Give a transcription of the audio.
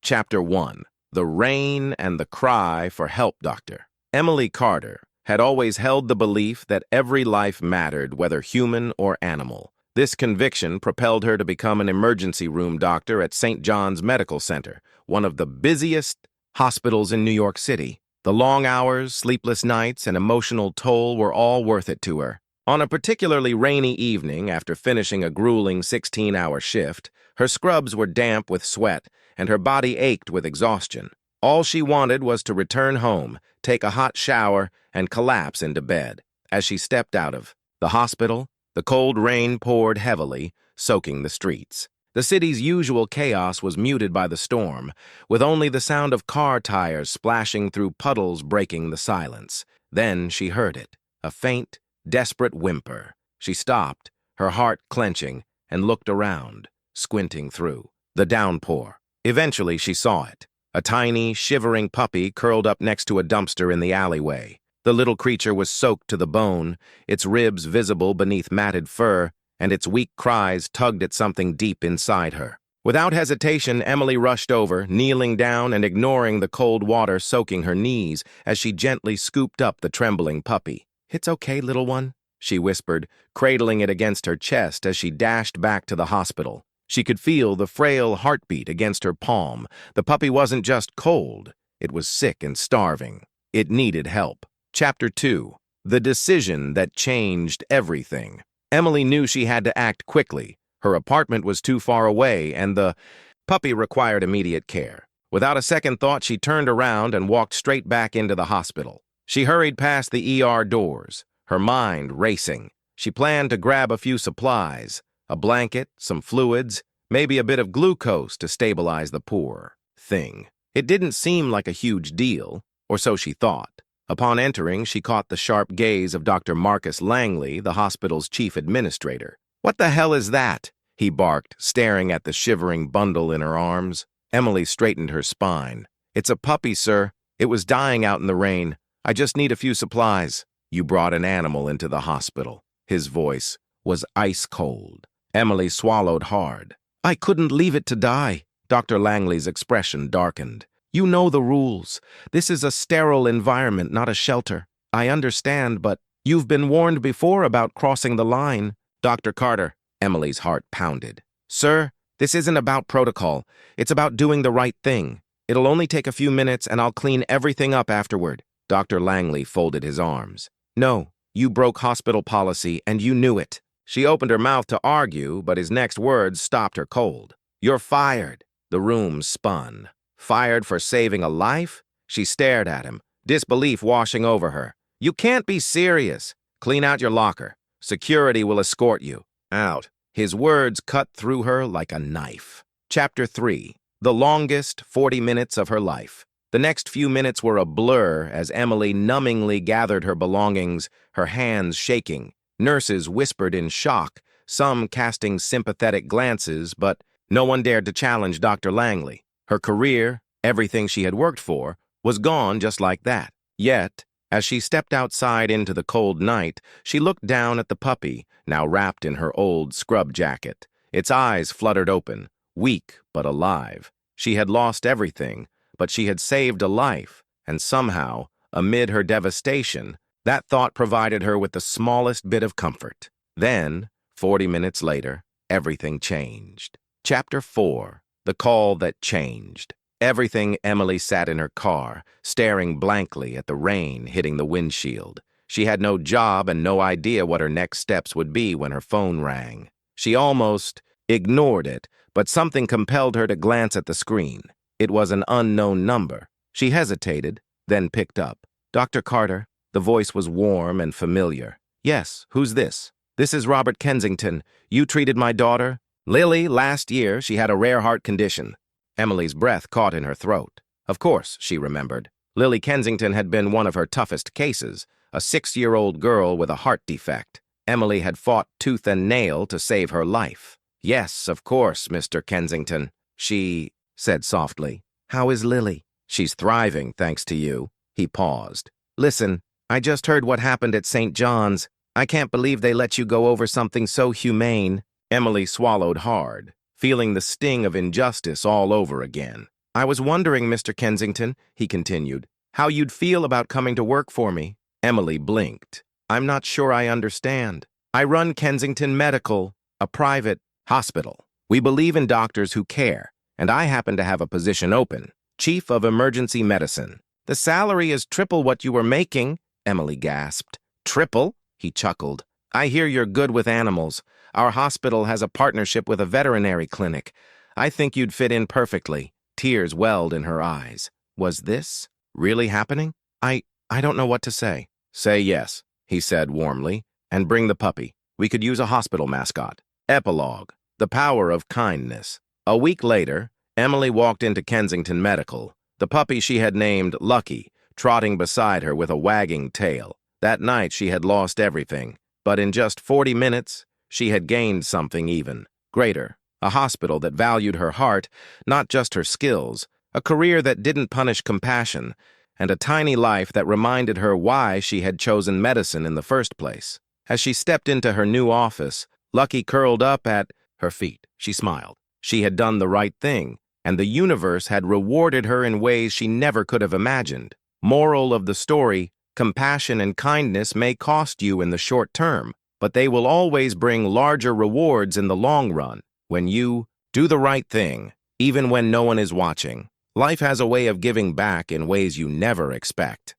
Chapter 1. The Rain and the Cry for Help Doctor. Emily Carter had always held the belief that every life mattered, whether human or animal. This conviction propelled her to become an emergency room doctor at St. John's Medical Center, one of the busiest hospitals in New York City. The long hours, sleepless nights, and emotional toll were all worth it to her. On a particularly rainy evening, after finishing a grueling 16-hour shift, her scrubs were damp with sweat, and her body ached with exhaustion. All she wanted was to return home, take a hot shower, and collapse into bed. As she stepped out of the hospital, the cold rain poured heavily, soaking the streets. The city's usual chaos was muted by the storm, with only the sound of car tires splashing through puddles breaking the silence. Then she heard it, a faint, desperate whimper. She stopped, her heart clenching, and looked around, squinting through the downpour. Eventually she saw it, a tiny, shivering puppy curled up next to a dumpster in the alleyway. The little creature was soaked to the bone, its ribs visible beneath matted fur, and its weak cries tugged at something deep inside her. Without hesitation, Emily rushed over, kneeling down and ignoring the cold water soaking her knees as she gently scooped up the trembling puppy. "It's okay, little one," she whispered, cradling it against her chest as she dashed back to the hospital. She could feel the frail heartbeat against her palm. The puppy wasn't just cold, it was sick and starving. It needed help. Chapter 2. The Decision That Changed Everything. Emily knew she had to act quickly. Her apartment was too far away, and the puppy required immediate care. Without a second thought, she turned around and walked straight back into the hospital. She hurried past the ER doors, her mind racing. She planned to grab a few supplies, a blanket, some fluids, maybe a bit of glucose to stabilize the poor thing. It didn't seem like a huge deal, or so she thought. Upon entering, she caught the sharp gaze of Dr. Marcus Langley, the hospital's chief administrator. "What the hell is that?" he barked, staring at the shivering bundle in her arms. Emily straightened her spine. "It's a puppy, sir. It was dying out in the rain. I just need a few supplies." "You brought an animal into the hospital." His voice was ice cold. Emily swallowed hard. "I couldn't leave it to die." Dr. Langley's expression darkened. "You know the rules. This is a sterile environment, not a shelter. I understand, but you've been warned before about crossing the line." "Dr. Carter," Emily's heart pounded. "Sir, this isn't about protocol. It's about doing the right thing. It'll only take a few minutes and I'll clean everything up afterward." Dr. Langley folded his arms. "No, you broke hospital policy and you knew it." She opened her mouth to argue, but his next words stopped her cold. "You're fired." The room spun. Fired for saving a life? She stared at him, disbelief washing over her. "You can't be serious. Clean out your locker. Security will escort you out." His words cut through her like a knife. Chapter 3. The longest 40 minutes of her life. The next few minutes were a blur as Emily numbingly gathered her belongings, her hands shaking. Nurses whispered in shock, some casting sympathetic glances, but no one dared to challenge Dr. Langley. Her career, everything she had worked for, was gone just like that. Yet, as she stepped outside into the cold night, she looked down at the puppy, now wrapped in her old scrub jacket. Its eyes fluttered open, weak but alive. She had lost everything, but she had saved a life, and somehow, amid her devastation, that thought provided her with the smallest bit of comfort. Then, 40 minutes later, everything changed. Chapter 4. The Call That Changed. Everything. Emily sat in her car, staring blankly at the rain hitting the windshield. She had no job and no idea what her next steps would be when her phone rang. She almost ignored it, but something compelled her to glance at the screen. It was an unknown number. She hesitated, then picked up. "Dr. Carter." The voice was warm and familiar. "Yes, who's this?" "This is Robert Kensington. You treated my daughter?" "Lily, last year. She had a rare heart condition." Emily's breath caught in her throat. Of course, she remembered. Lily Kensington had been one of her toughest cases, a 6-year-old girl with a heart defect. Emily had fought tooth and nail to save her life. "Yes, of course, Mr. Kensington," she said softly. "How is Lily?" "She's thriving, thanks to you." He paused. "Listen, I just heard what happened at St. John's. I can't believe they let you go over something so humane." Emily swallowed hard, feeling the sting of injustice all over again. I was wondering, Mr. Kensington, he continued, how you'd feel about coming to work for me. Emily blinked. I'm not sure I understand. I run Kensington Medical, a private hospital. We believe in doctors who care, and I happen to have a position open, Chief of Emergency Medicine. The salary is triple what you were making, Emily gasped. Triple? He chuckled. I hear you're good with animals. Our hospital has a partnership with a veterinary clinic. I think you'd fit in perfectly. Tears welled in her eyes. Was this really happening? I don't know what to say. Say yes, he said warmly, and bring the puppy. We could use a hospital mascot. Epilogue. The power of kindness. A week later, Emily walked into Kensington Medical, the puppy she had named Lucky, trotting beside her with a wagging tail. That night she had lost everything, but in just 40 minutes, she had gained something even greater. A hospital that valued her heart, not just her skills, a career that didn't punish compassion, and a tiny life that reminded her why she had chosen medicine in the first place. As she stepped into her new office, Lucky curled up at her feet. She smiled. She had done the right thing, and the universe had rewarded her in ways she never could have imagined. Moral of the story, compassion and kindness may cost you in the short term, but they will always bring larger rewards in the long run. When you do the right thing, even when no one is watching, life has a way of giving back in ways you never expect.